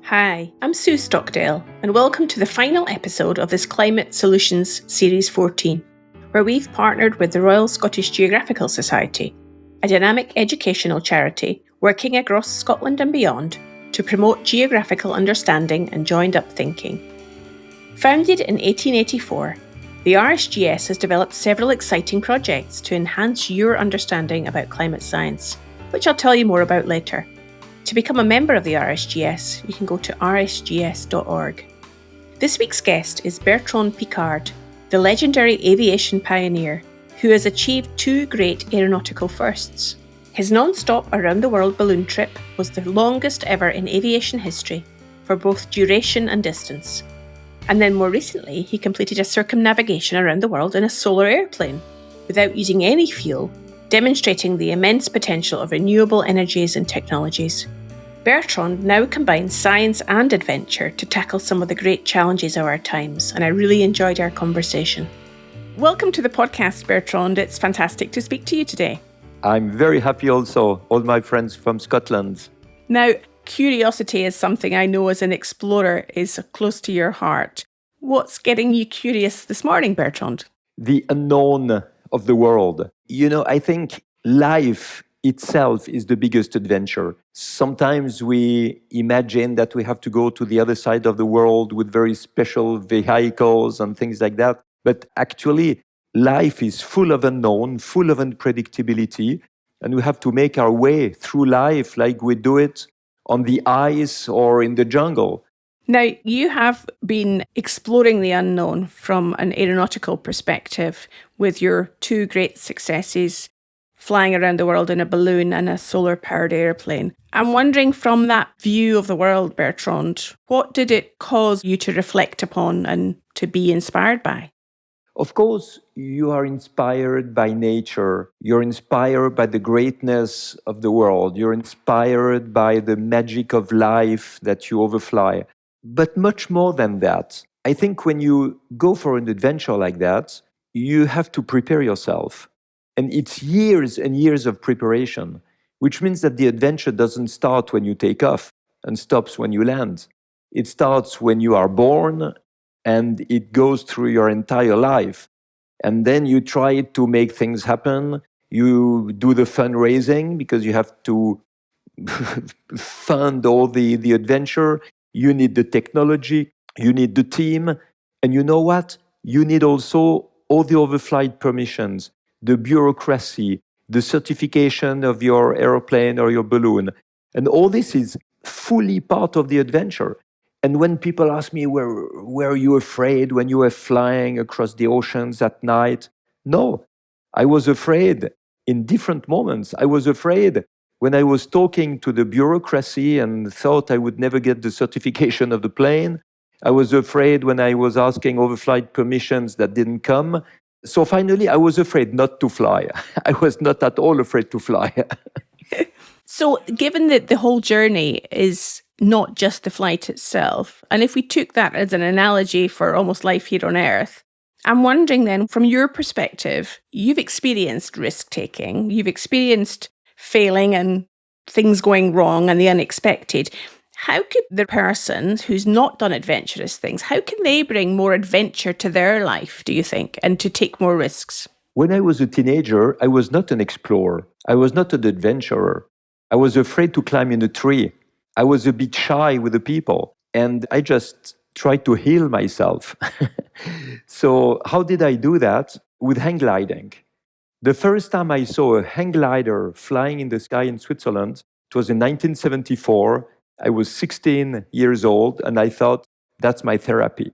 Hi, I'm Sue Stockdale, and welcome to the final episode of this Climate Solutions Series 14, where we've partnered with the Royal Scottish Geographical Society, a dynamic educational charity working across Scotland and beyond to promote geographical understanding and joined-up thinking. Founded in 1884, the RSGS has developed several exciting projects to enhance your understanding about climate science, which I'll tell you more about later. To become a member of the RSGS, you can go to rsgs.org. This week's guest is Bertrand Piccard, the legendary aviation pioneer who has achieved two great aeronautical firsts. His non-stop around-the-world balloon trip was the longest ever in aviation history for both duration and distance. And then more recently, he completed a circumnavigation around the world in a solar airplane without using any fuel, demonstrating the immense potential of renewable energies and technologies. Bertrand now combines science and adventure to tackle some of the great challenges of our times, and I really enjoyed our conversation. Welcome to the podcast, Bertrand. It's fantastic to speak to you today. I'm very happy also, all my friends from Scotland. Now, curiosity is something I know as an explorer is close to your heart. What's getting you curious this morning, Bertrand? The unknown of the world. I think life itself is the biggest adventure. Sometimes we imagine that we have to go to the other side of the world with very special vehicles and things like that. But actually, life is full of unknown, full of unpredictability, and we have to make our way through life like we do it on the ice or in the jungle. Now, you have been exploring the unknown from an aeronautical perspective with your two great successes, flying around the world in a balloon and a solar-powered airplane. I'm wondering, from that view of the world, Bertrand, what did it cause you to reflect upon and to be inspired by? Of course, you are inspired by nature. You're inspired by the greatness of the world. You're inspired by the magic of life that you overfly. But much more than that, I think when you go for an adventure like that, you have to prepare yourself. And it's years and years of preparation, which means that the adventure doesn't start when you take off and stops when you land. It starts when you are born and it goes through your entire life. And then you try to make things happen. You do the fundraising because you have to fund all the adventure. You need the technology, you need the team, and you know what? You need also all the overflight permissions, the bureaucracy, the certification of your airplane or your balloon. And all this is fully part of the adventure. And when people ask me, were you afraid when you were flying across the oceans at night? No, I was afraid in different moments. I was afraid when I was talking to the bureaucracy and thought I would never get the certification of the plane. I was afraid when I was asking overflight permissions that didn't come. So finally, I was afraid not to fly. I was not at all afraid to fly. So given that the whole journey is not just the flight itself, and if we took that as an analogy for almost life here on Earth, I'm wondering then, from your perspective, you've experienced risk-taking, you've experienced failing and things going wrong and the unexpected. How could the person who's not done adventurous things, how can they bring more adventure to their life, do you think, and to take more risks? When I was a teenager, I was not an explorer. I was not an adventurer. I was afraid to climb in a tree. I was a bit shy with the people, and I just tried to heal myself. So how did I do that? With hang gliding. The first time I saw a hang glider flying in the sky in Switzerland, it was in 1974. I was 16 years old, and I thought, that's my therapy.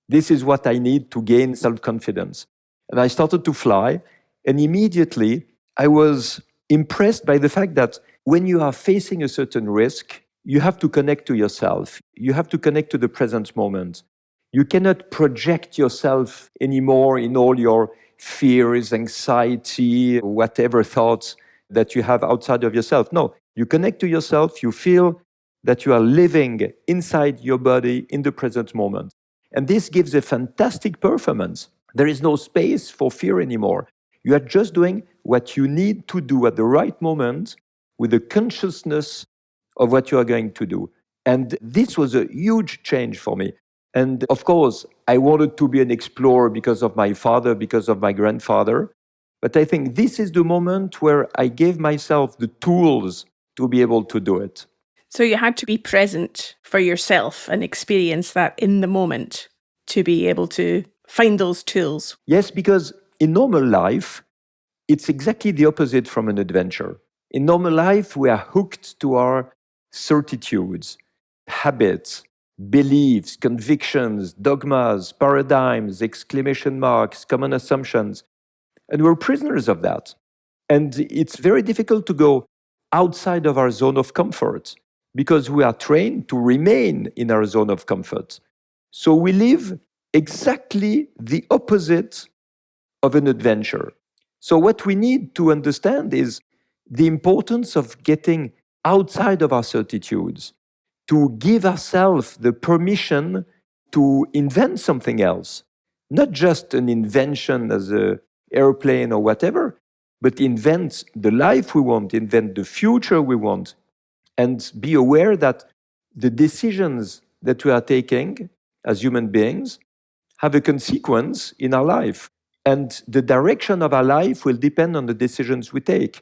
This is what I need to gain self-confidence. And I started to fly, and immediately I was impressed by the fact that when you are facing a certain risk, you have to connect to yourself. You have to connect to the present moment. You cannot project yourself anymore in all your fears, anxiety, whatever thoughts that you have outside of yourself. No, you connect to yourself, you feel that you are living inside your body in the present moment. And this gives a fantastic performance. There is no space for fear anymore. You are just doing what you need to do at the right moment with the consciousness of what you are going to do. And this was a huge change for me. And of course, I wanted to be an explorer because of my father, because of my grandfather. But I think this is the moment where I gave myself the tools to be able to do it. So you had to be present for yourself and experience that in the moment to be able to find those tools. Yes, because in normal life, it's exactly the opposite from an adventure. In normal life, we are hooked to our certitudes, habits, beliefs, convictions, dogmas, paradigms, exclamation marks, common assumptions, and we're prisoners of that. And it's very difficult to go outside of our zone of comfort because we are trained to remain in our zone of comfort. So we live exactly the opposite of an adventure. So, what we need to understand is the importance of getting outside of our certitudes, to give ourselves the permission to invent something else, not just an invention as an airplane or whatever, but invent the life we want, invent the future we want, and be aware that the decisions that we are taking as human beings have a consequence in our life. And the direction of our life will depend on the decisions we take.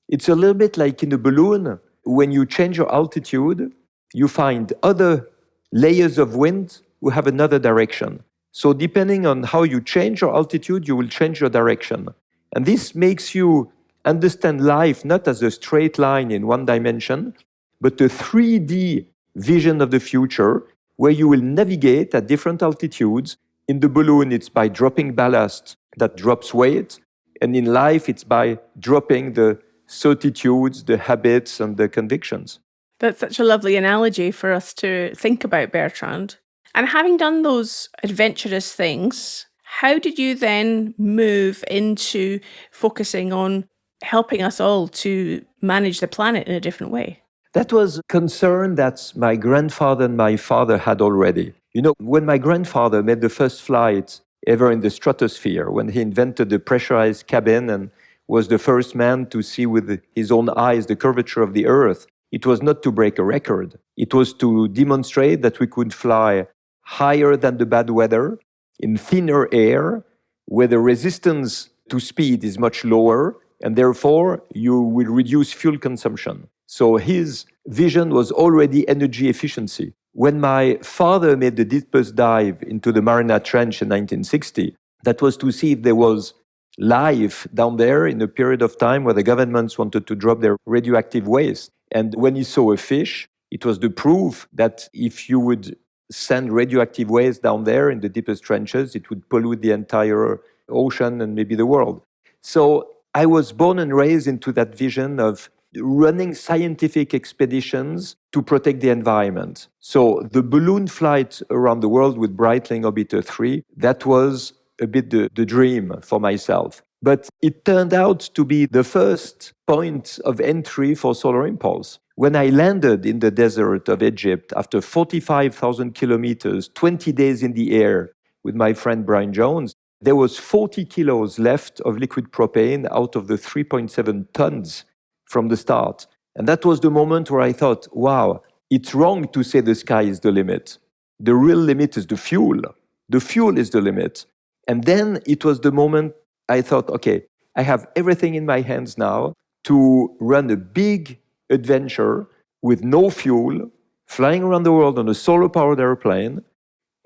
It's a little bit like in a balloon. When you change your altitude, you find other layers of wind who have another direction. So, depending on how you change your altitude, you will change your direction. And this makes you understand life not as a straight line in one dimension, but a 3D vision of the future where you will navigate at different altitudes. In the balloon, it's by dropping ballast that drops weight. And in life, it's by dropping the certitudes, the habits, and the convictions. That's such a lovely analogy for us to think about, Bertrand. And having done those adventurous things, how did you then move into focusing on helping us all to manage the planet in a different way? That was a concern that my grandfather and my father had already. You know, when my grandfather made the first flight ever in the stratosphere, when he invented the pressurized cabin and was the first man to see with his own eyes the curvature of the Earth, it was not to break a record. It was to demonstrate that we could fly higher than the bad weather, in thinner air, where the resistance to speed is much lower, and therefore you will reduce fuel consumption. So his vision was already energy efficiency. When my father made the deepest dive into the Mariana Trench in 1960, that was to see if there was life down there in a period of time where the governments wanted to drop their radioactive waste. And when he saw a fish, it was the proof that if you would send radioactive waste down there in the deepest trenches, it would pollute the entire ocean and maybe the world. So I was born and raised into that vision of running scientific expeditions to protect the environment. So the balloon flight around the world with Breitling Orbiter 3, that was a bit the dream for myself. But it turned out to be the first point of entry for Solar Impulse. When I landed in the desert of Egypt after 45,000 kilometers, 20 days in the air with my friend Brian Jones, there was 40 kilos left of liquid propane out of the 3.7 tons from the start. And that was the moment where I thought, wow, it's wrong to say the sky is the limit. The real limit is the fuel. The fuel is the limit. And then it was the moment I thought, okay, I have everything in my hands now to run a big adventure with no fuel, flying around the world on a solar-powered airplane,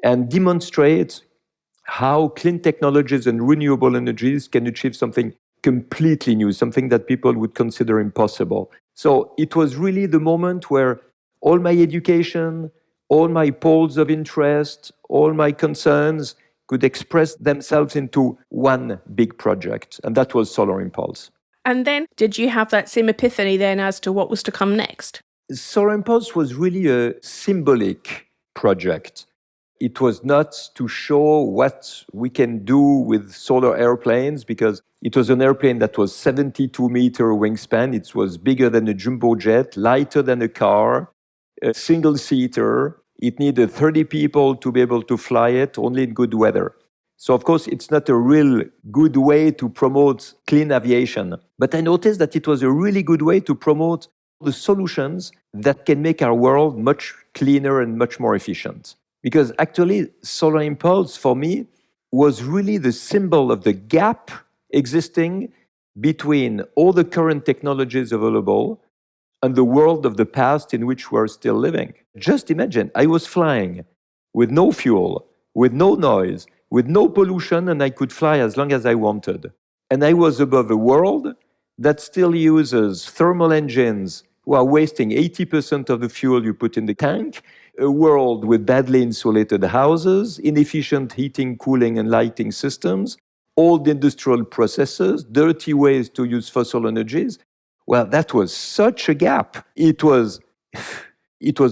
and demonstrate how clean technologies and renewable energies can achieve something completely new, something that people would consider impossible. So it was really the moment where all my education, all my poles of interest, all my concerns could express themselves into one big project, and that was Solar Impulse. And then did you have that same epiphany then as to what was to come next? Solar Impulse was really a symbolic project. It was not to show what we can do with solar airplanes, because it was an airplane that was 72-meter wingspan. It was bigger than a jumbo jet, lighter than a car, a single-seater. It needed 30 people to be able to fly it, only in good weather. So, of course, it's not a real good way to promote clean aviation. But I noticed that it was a really good way to promote the solutions that can make our world much cleaner and much more efficient. Because actually, solar impulse for me was really the symbol of the gap existing between all the current technologies available and the world of the past in which we're still living. Just imagine, I was flying with no fuel, with no noise, with no pollution, and I could fly as long as I wanted. And I was above a world that still uses thermal engines who are wasting 80% of the fuel you put in the tank, a world with badly insulated houses, inefficient heating, cooling, and lighting systems, old industrial processes, dirty ways to use fossil energies. Well, that was such a gap. It was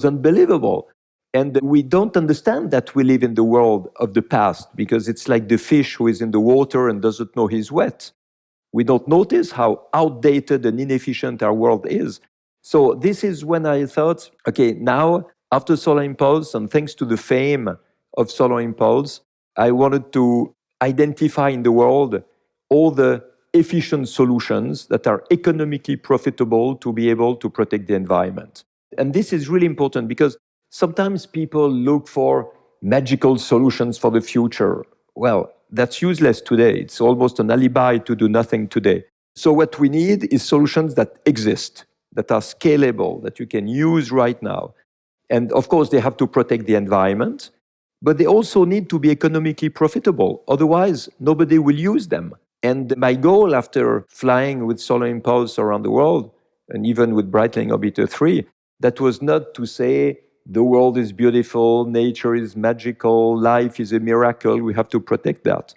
unbelievable. And we don't understand that we live in the world of the past because it's like the fish who is in the water and doesn't know he's wet. We don't notice how outdated and inefficient our world is. So this is when I thought, okay, now after Solar Impulse and thanks to the fame of Solar Impulse, I wanted to identify in the world all the efficient solutions that are economically profitable to be able to protect the environment. And this is really important because sometimes people look for magical solutions for the future. Well, that's useless today. It's almost an alibi to do nothing today. So what we need is solutions that exist, that are scalable, that you can use right now. And of course, they have to protect the environment, but they also need to be economically profitable. Otherwise, nobody will use them. And my goal after flying with Solar Impulse around the world, and even with Breitling Orbiter 3, that was not to say the world is beautiful, nature is magical, life is a miracle, we have to protect that.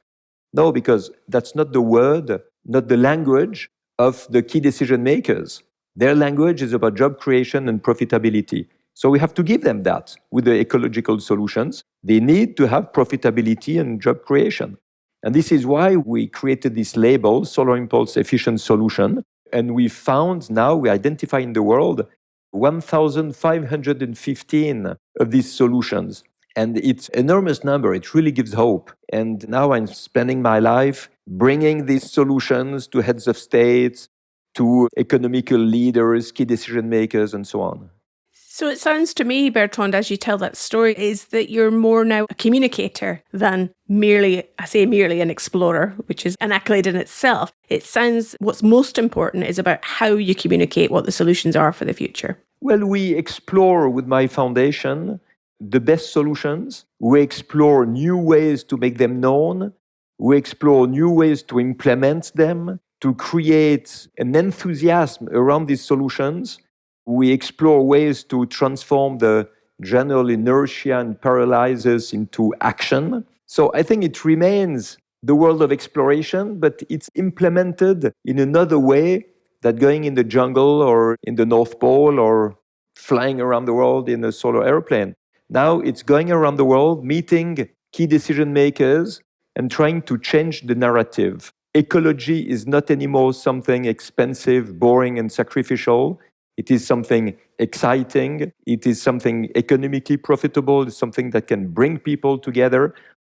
No, because that's not the word, not the language of the key decision makers. Their language is about job creation and profitability. So we have to give them that with the ecological solutions. They need to have profitability and job creation. And this is why we created this label, Solar Impulse Efficient Solution. And we found now, we identify in the world 1,515 of these solutions. And it's an enormous number. It really gives hope. And now I'm spending my life bringing these solutions to heads of states, to economical leaders, key decision makers, and so on. So it sounds to me, Bertrand, as you tell that story, is that you're more now a communicator than merely an explorer, which is an accolade in itself. It sounds what's most important is about how you communicate what the solutions are for the future. Well, we explore with my foundation the best solutions. We explore new ways to make them known. We explore new ways to implement them, to create an enthusiasm around these solutions. We explore ways to transform the general inertia and paralysis into action. So I think it remains the world of exploration, but it's implemented in another way than going in the jungle or in the North Pole or flying around the world in a solar airplane. Now it's going around the world, meeting key decision makers and trying to change the narrative. Ecology is not anymore something expensive, boring, and sacrificial. It is something exciting. It is something economically profitable. It's something that can bring people together.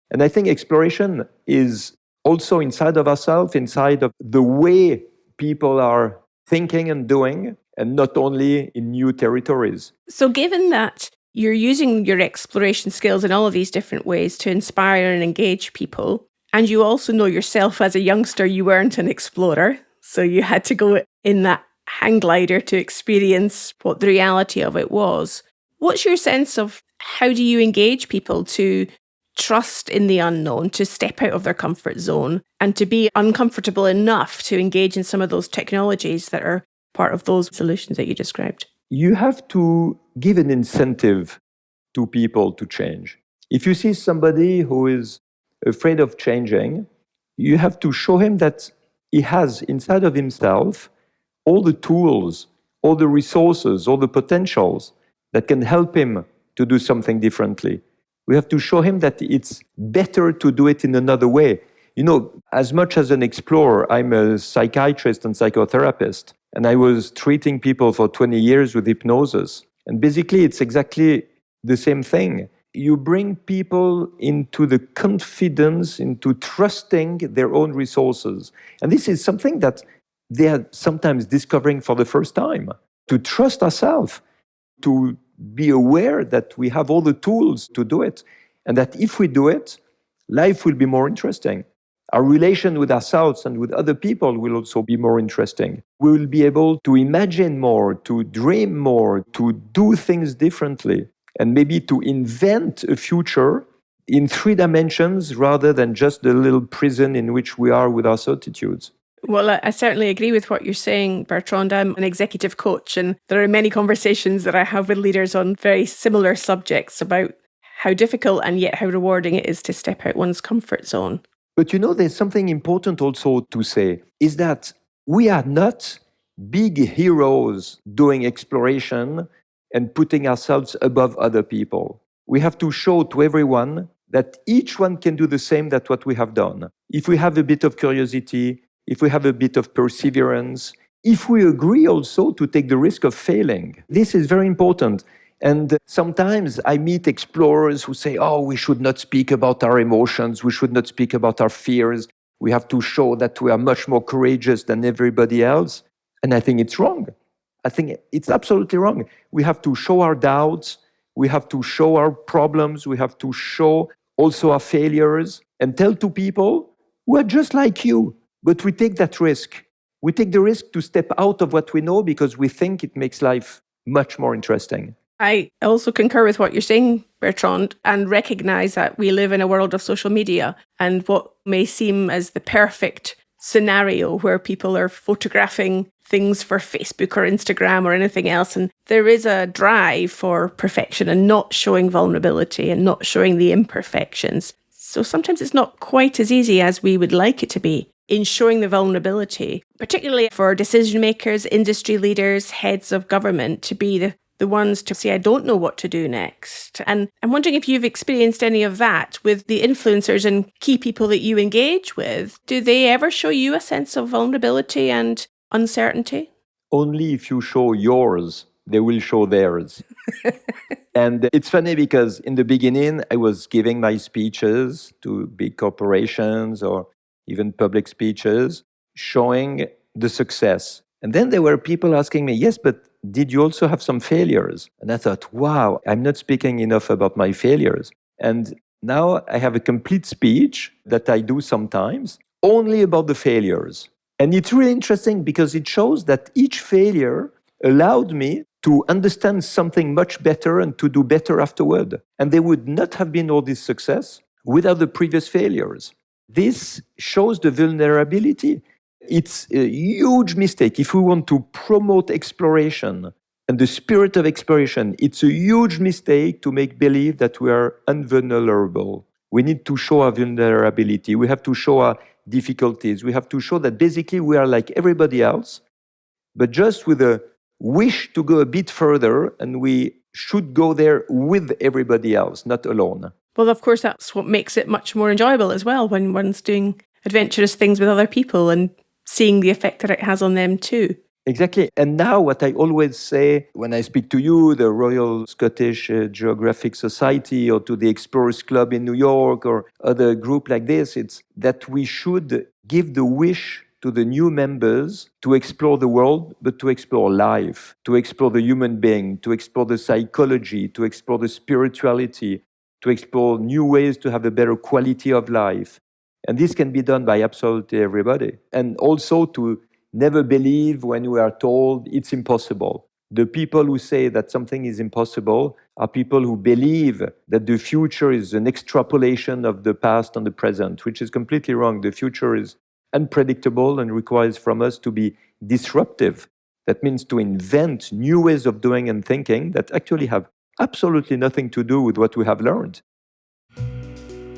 And I think exploration is also inside of ourselves, inside of the way people are thinking and doing, and not only in new territories. So given that you're using your exploration skills in all of these different ways to inspire and engage people, and you also know yourself as a youngster, you weren't an explorer, so you had to go in that hang glider to experience what the reality of it was. What's your sense of how do you engage people to trust in the unknown, to step out of their comfort zone, and to be uncomfortable enough to engage in some of those technologies that are part of those solutions that you described? You have to give an incentive to people to change. If you see somebody who is afraid of changing, you have to show him that he has inside of himself all the tools, all the resources, all the potentials that can help him to do something differently. We have to show him that it's better to do it in another way. You know, as much as an explorer, I'm a psychiatrist and psychotherapist, and I was treating people for 20 years with hypnosis. And basically, it's exactly the same thing. You bring people into the confidence, into trusting their own resources. And this is something that they are sometimes discovering for the first time. To trust ourselves. to be aware that we have all the tools to do it, and that if we do it, life will be more interesting. Our relation with ourselves and with other people will also be more interesting. We will be able to imagine more, to dream more, to do things differently, and maybe to invent a future in 3 dimensions rather than just the little prison in which we are with our certitudes. Well, I certainly agree with what you're saying, Bertrand. I'm an executive coach, and there are many conversations that I have with leaders on very similar subjects about how difficult and yet how rewarding it is to step out one's comfort zone. But there's something important also to say, is that we are not big heroes doing exploration and putting ourselves above other people. We have to show to everyone that each one can do the same that what we have done. If we have a bit of curiosity, if we have a bit of perseverance, if we agree also to take the risk of failing. This is very important. And sometimes I meet explorers who say, we should not speak about our emotions, we should not speak about our fears, we have to show that we are much more courageous than everybody else. And I think it's wrong. I think it's absolutely wrong. We have to show our doubts, we have to show our problems, we have to show also our failures, and tell to people who are just like you. But we take that risk. We take the risk to step out of what we know because we think it makes life much more interesting. I also concur with what you're saying, Bertrand, and recognise that we live in a world of social media, and what may seem as the perfect scenario where people are photographing things for Facebook or Instagram or anything else, and there is a drive for perfection and not showing vulnerability and not showing the imperfections. So sometimes it's not quite as easy as we would like it to be in showing the vulnerability, particularly for decision makers, industry leaders, heads of government, to be the ones to say, I don't know what to do next. And I'm wondering if you've experienced any of that with the influencers and key people that you engage with. Do they ever show you a sense of vulnerability and uncertainty? Only if you show yours, they will show theirs. And it's funny because in the beginning, I was giving my speeches to big corporations or even public speeches, showing the success. And then there were people asking me, yes, but did you also have some failures? And I thought, wow, I'm not speaking enough about my failures. And now I have a complete speech that I do sometimes only about the failures. And it's really interesting because it shows that each failure allowed me to understand something much better and to do better afterward. And there would not have been all this success without the previous failures. This shows the vulnerability. It's a huge mistake. If we want to promote exploration and the spirit of exploration, it's a huge mistake to make believe that we are invulnerable. We need to show our vulnerability. We have to show our difficulties. We have to show that basically we are like everybody else, but just with a wish to go a bit further, and we should go there with everybody else, not alone. Well, of course, that's what makes it much more enjoyable as well, when one's doing adventurous things with other people and seeing the effect that it has on them too. Exactly. And now what I always say when I speak to you, the Royal Scottish Geographic Society, or to the Explorers Club in New York, or other group like this, it's that we should give the wish to the new members to explore the world, but to explore life, to explore the human being, to explore the psychology, to explore the spirituality, to explore new ways to have a better quality of life. And this can be done by absolutely everybody. And also to never believe when we are told it's impossible. The people who say that something is impossible are people who believe that the future is an extrapolation of the past on the present, which is completely wrong. The future is unpredictable and requires from us to be disruptive. That means to invent new ways of doing and thinking that actually have absolutely nothing to do with what we have learned.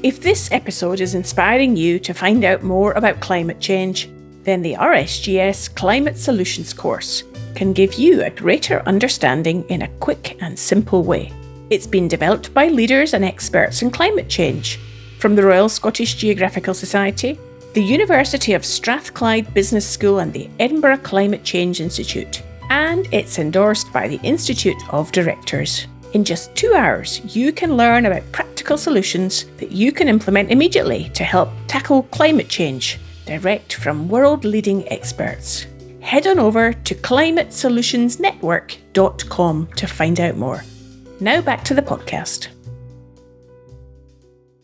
If this episode is inspiring you to find out more about climate change, then the RSGS Climate Solutions course can give you a greater understanding in a quick and simple way. It's been developed by leaders and experts in climate change from the Royal Scottish Geographical Society, the University of Strathclyde Business School and the Edinburgh Climate Change Institute, and it's endorsed by the Institute of Directors. In just 2 hours, you can learn about practical solutions that you can implement immediately to help tackle climate change, direct from world-leading experts. head on over to climatesolutionsnetwork.com to find out more. Now back to the podcast.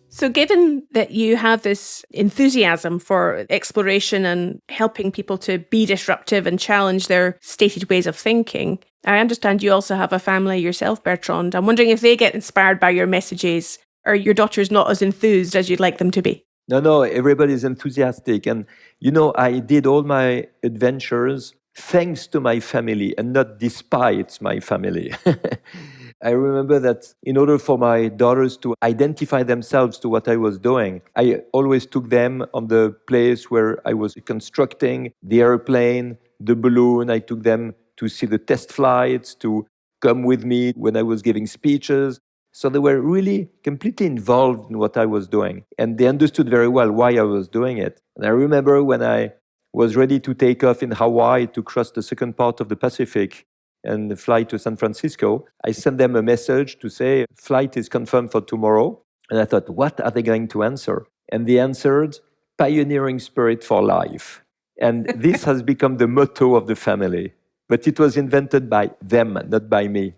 So given that you have this enthusiasm for exploration and helping people to be disruptive and challenge their stated ways of thinking, I understand you also have a family yourself, Bertrand. I'm wondering if they get inspired by your messages, or your daughter's not as enthused as you'd like them to be. No, everybody's enthusiastic. And, I did all my adventures thanks to my family and not despite my family. I remember that in order for my daughters to identify themselves to what I was doing, I always took them on the place where I was constructing the airplane, the balloon. I took them to see the test flights, to come with me when I was giving speeches. So they were really completely involved in what I was doing. And they understood very well why I was doing it. And I remember when I was ready to take off in Hawaii to cross the second part of the Pacific and fly to San Francisco, I sent them a message to say, flight is confirmed for tomorrow. And I thought, what are they going to answer? And they answered, pioneering spirit for life. And this has become the motto of the family. But it was invented by them, not by me.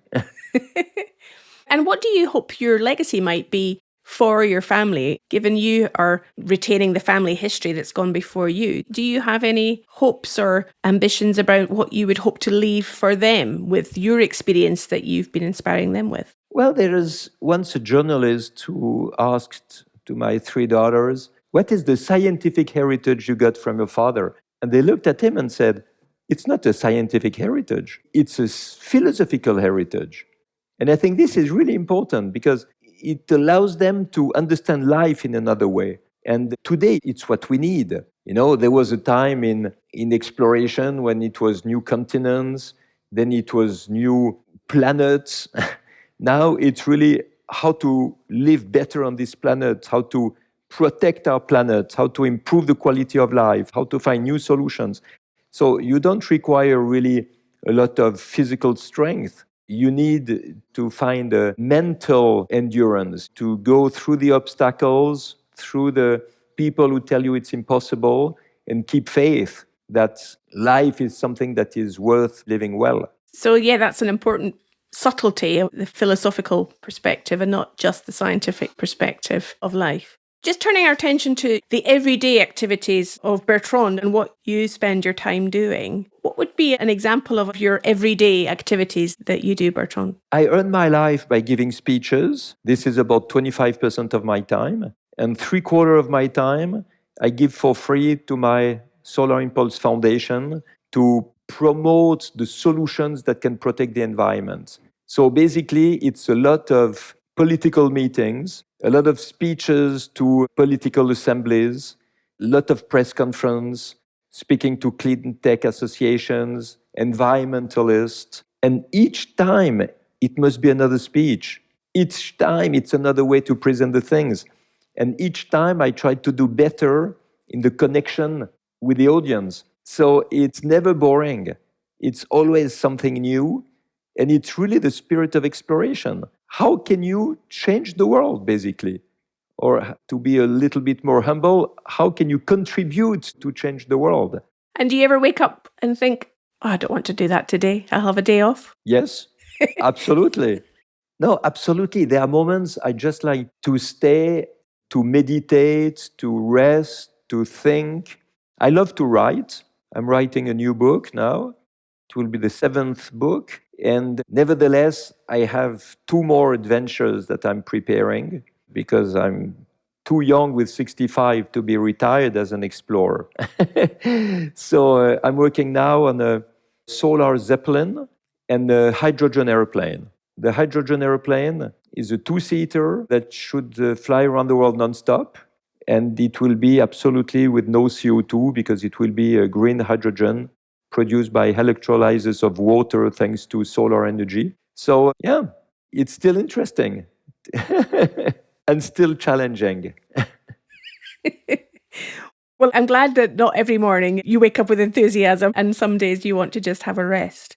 And what do you hope your legacy might be for your family, given you are retaining the family history that's gone before you? Do you have any hopes or ambitions about what you would hope to leave for them with your experience that you've been inspiring them with? Well, there was once a journalist who asked to my three daughters, what is the scientific heritage you got from your father? And they looked at him and said, it's not a scientific heritage, it's a philosophical heritage. And I think this is really important because it allows them to understand life in another way. And today, it's what we need. There was a time in exploration when it was new continents, then it was new planets. Now it's really how to live better on this planet, how to protect our planet, how to improve the quality of life, how to find new solutions. So you don't require really a lot of physical strength. You need to find a mental endurance to go through the obstacles, through the people who tell you it's impossible, and keep faith that life is something that is worth living well. So yeah, that's an important subtlety of the philosophical perspective and not just the scientific perspective of life. Just turning our attention to the everyday activities of Bertrand and what you spend your time doing, what would be an example of your everyday activities that you do, Bertrand? I earn my life by giving speeches. This is about 25% of my time. And 3/4 of my time, I give for free to my Solar Impulse Foundation to promote the solutions that can protect the environment. So basically, it's a lot of political meetings, a lot of speeches to political assemblies, a lot of press conference, speaking to clean tech associations, environmentalists. And each time it must be another speech. Each time it's another way to present the things. And each time I try to do better in the connection with the audience. So it's never boring. It's always something new. And it's really the spirit of exploration. How can you change the world, basically? Or to be a little bit more humble, how can you contribute to change the world? And do you ever wake up and think, I don't want to do that today. I'll have a day off? Yes, absolutely. No, absolutely. There are moments I just like to stay, to meditate, to rest, to think. I love to write. I'm writing a new book now. It will be the 7th book. And nevertheless, I have 2 more adventures that I'm preparing because I'm too young with 65 to be retired as an explorer. So I'm working now on a solar zeppelin and a hydrogen airplane. The hydrogen airplane is a 2-seater that should fly around the world nonstop. And it will be absolutely with no CO2 because it will be a green hydrogen produced by electrolysis of water thanks to solar energy. So yeah, it's still interesting and still challenging. Well, I'm glad that not every morning you wake up with enthusiasm and some days you want to just have a rest.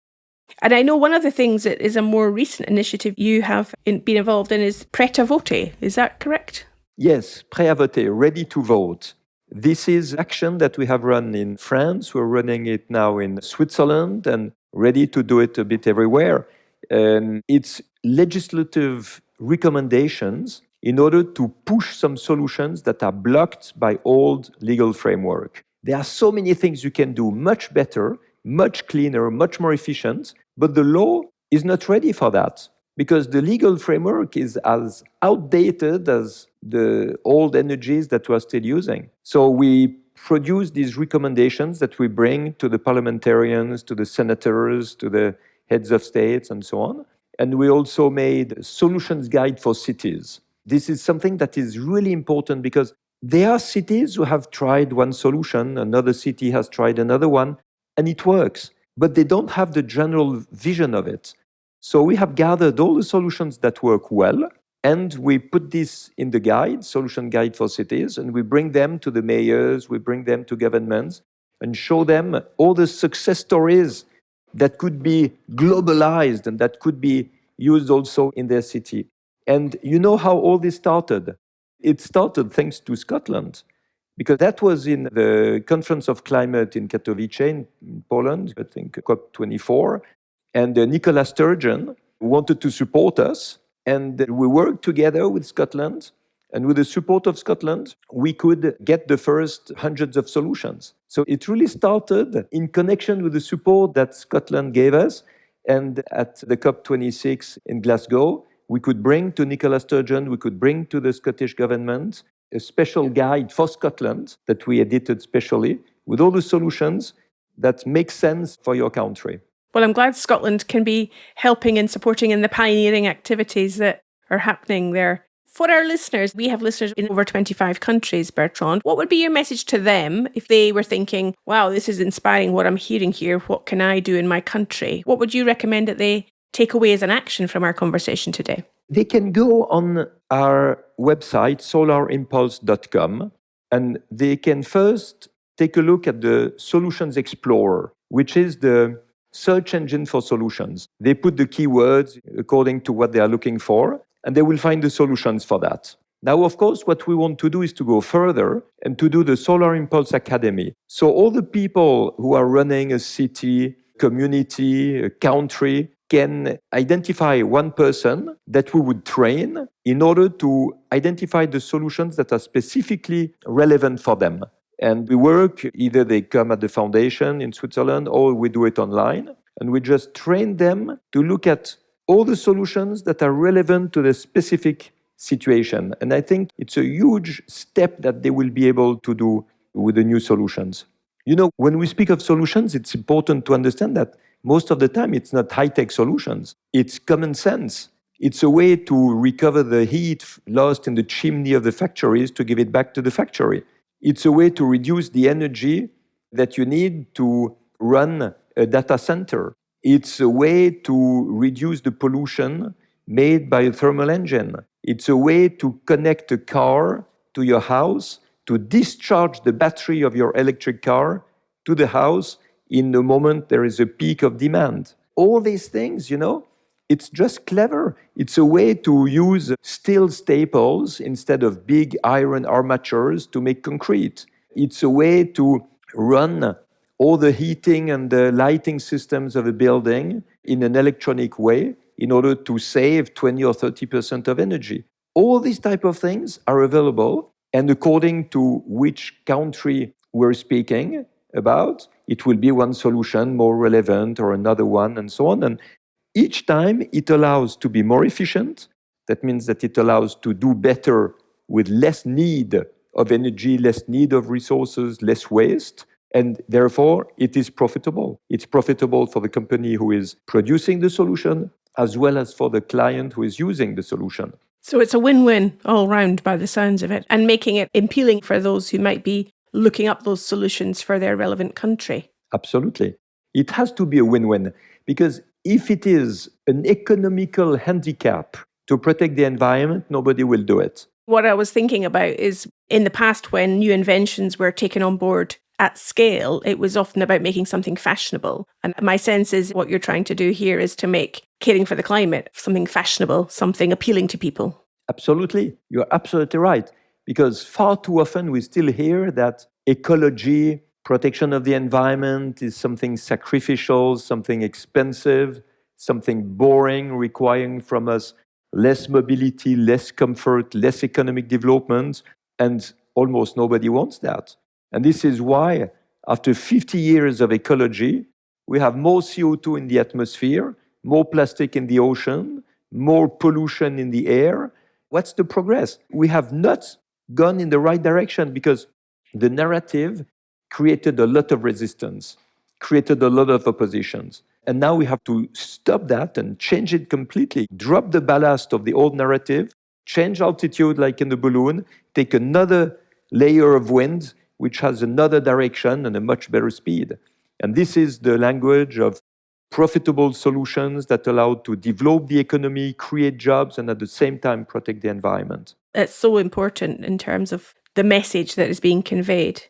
And I know one of the things that is a more recent initiative you have been involved in is Prêt à voter. Is that correct? Yes, prêt à voter, ready to vote. This is action that we have run in France. We're running it now in Switzerland and ready to do it a bit everywhere. It's legislative recommendations in order to push some solutions that are blocked by old legal framework. There are so many things you can do much better, much cleaner, much more efficient, but the law is not ready for that because the legal framework is as outdated as the old energies that we're still using. So we produce these recommendations that we bring to the parliamentarians, to the senators, to the heads of states, and so on. And we also made solutions guide for cities. This is something that is really important because there are cities who have tried one solution, another city has tried another one, and it works, but they don't have the general vision of it. So we have gathered all the solutions that work well, and we put this in the guide, solution guide for cities, and we bring them to the mayors, we bring them to governments, and show them all the success stories that could be globalized and that could be used also in their city. And you know how all this started? It started thanks to Scotland, because that was in the Conference of Climate in Katowice in Poland, I think COP24. And Nicola Sturgeon wanted to support us. And we worked together with Scotland. And with the support of Scotland, we could get the first hundreds of solutions. So it really started in connection with the support that Scotland gave us. And at the COP26 in Glasgow, we could bring to Nicola Sturgeon, we could bring to the Scottish government a special guide for Scotland that we edited specially with all the solutions that make sense for your country. Well, I'm glad Scotland can be helping and supporting in the pioneering activities that are happening there. For our listeners, we have listeners in over 25 countries, Bertrand. What would be your message to them if they were thinking, wow, this is inspiring what I'm hearing here. What can I do in my country? What would you recommend that they take away as an action from our conversation today? They can go on our website, solarimpulse.com, and they can first take a look at the Solutions Explorer, which is the search engine for solutions. They put the keywords according to what they are looking for, and they will find the solutions for that. Now, of course, what we want to do is to go further and to do the Solar Impulse Academy. So all the people who are running a city, community, a country, can identify one person that we would train in order to identify the solutions that are specifically relevant for them. And we work, either they come at the foundation in Switzerland or we do it online. And we just train them to look at all the solutions that are relevant to the specific situation. And I think it's a huge step that they will be able to do with the new solutions. You know, when we speak of solutions, it's important to understand that most of the time it's not high-tech solutions. It's common sense. It's a way to recover the heat lost in the chimney of the factories to give it back to the factory. It's a way to reduce the energy that you need to run a data center. It's a way to reduce the pollution made by a thermal engine. It's a way to connect a car to your house, to discharge the battery of your electric car to the house in the moment there is a peak of demand. All these things, you know, it's just clever. It's a way to use steel staples instead of big iron armatures to make concrete. It's a way to run all the heating and the lighting systems of a building in an electronic way in order to save 20 or 30% of energy. All these type of things are available, and according to which country we're speaking about, it will be one solution more relevant or another one, and so on. And each time it allows to be more efficient. That means that it allows to do better with less need of energy, less need of resources, less waste. And therefore, it is profitable. It's profitable for the company who is producing the solution, as well as for the client who is using the solution. So it's a win-win all round by the sounds of it, and making it appealing for those who might be looking up those solutions for their relevant country. Absolutely. It has to be a win-win, because if it is an economical handicap to protect the environment, nobody will do it. What I was thinking about is in the past, when new inventions were taken on board at scale, it was often about making something fashionable. And my sense is what you're trying to do here is to make caring for the climate something fashionable, something appealing to people. Absolutely. You're absolutely right. Because far too often we still hear that ecology, protection of the environment is something sacrificial, something expensive, something boring, requiring from us less mobility, less comfort, less economic development, and almost nobody wants that. And this is why, after 50 years of ecology, we have more CO2 in the atmosphere, more plastic in the ocean, more pollution in the air. What's the progress? We have not gone in the right direction because the narrative created a lot of resistance, created a lot of oppositions. And now we have to stop that and change it completely. Drop the ballast of the old narrative, change altitude like in the balloon, take another layer of wind, which has another direction and a much better speed. And this is the language of profitable solutions that allow to develop the economy, create jobs, and at the same time protect the environment. It's so important in terms of the message that is being conveyed.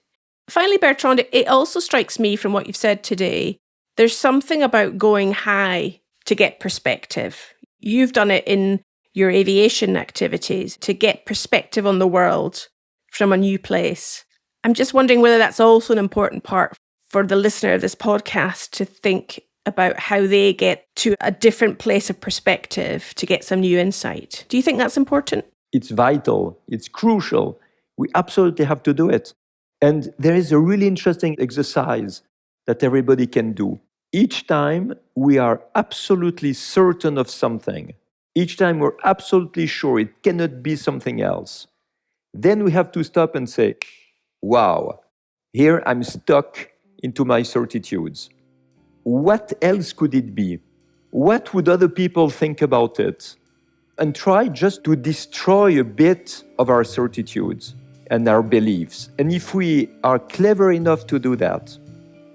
Finally, Bertrand, it also strikes me from what you've said today, there's something about going high to get perspective. You've done it in your aviation activities to get perspective on the world from a new place. I'm just wondering whether that's also an important part for the listener of this podcast to think about how they get to a different place of perspective to get some new insight. Do you think that's important? It's vital. It's crucial. We absolutely have to do it. And there is a really interesting exercise that everybody can do. Each time we are absolutely certain of something, each time we're absolutely sure it cannot be something else, then we have to stop and say, wow, here I'm stuck into my certitudes. What else could it be? What would other people think about it? And try just to destroy a bit of our certitudes and our beliefs. And if we are clever enough to do that,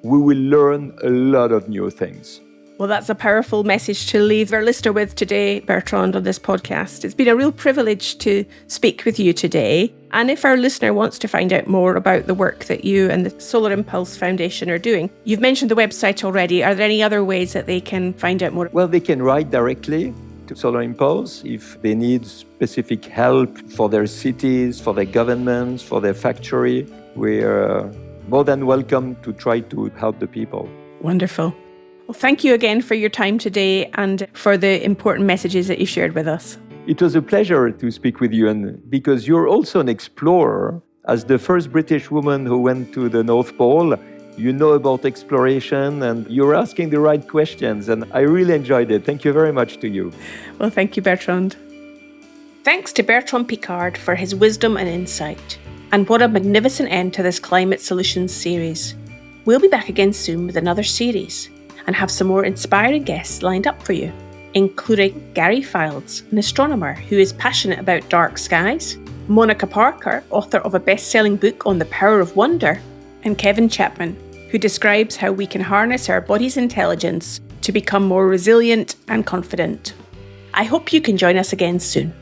we will learn a lot of new things. Well, that's a powerful message to leave our listener with today, Bertrand, on this podcast. It's been a real privilege to speak with you today. And if our listener wants to find out more about the work that you and the Solar Impulse Foundation are doing, you've mentioned the website already. Are there any other ways that they can find out more? Well, they can write directly to Solar Impulse if they need specific help for their cities, for their governments, for their factory. We're more than welcome to try to help the people. Wonderful. Well, thank you again for your time today and for the important messages that you shared with us. It was a pleasure to speak with you, and because you're also an explorer. As the first British woman who went to the North Pole, you know about exploration and you're asking the right questions, and I really enjoyed it. Thank you very much to you. Well, thank you, Bertrand. Thanks to Bertrand Piccard for his wisdom and insight. And what a magnificent end to this Climate Solutions series. We'll be back again soon with another series and have some more inspiring guests lined up for you, including Gary Fildes, an astronomer who is passionate about dark skies, Monica Parker, author of a best-selling book on the power of wonder, and Kevin Chapman, who describes how we can harness our body's intelligence to become more resilient and confident. I hope you can join us again soon.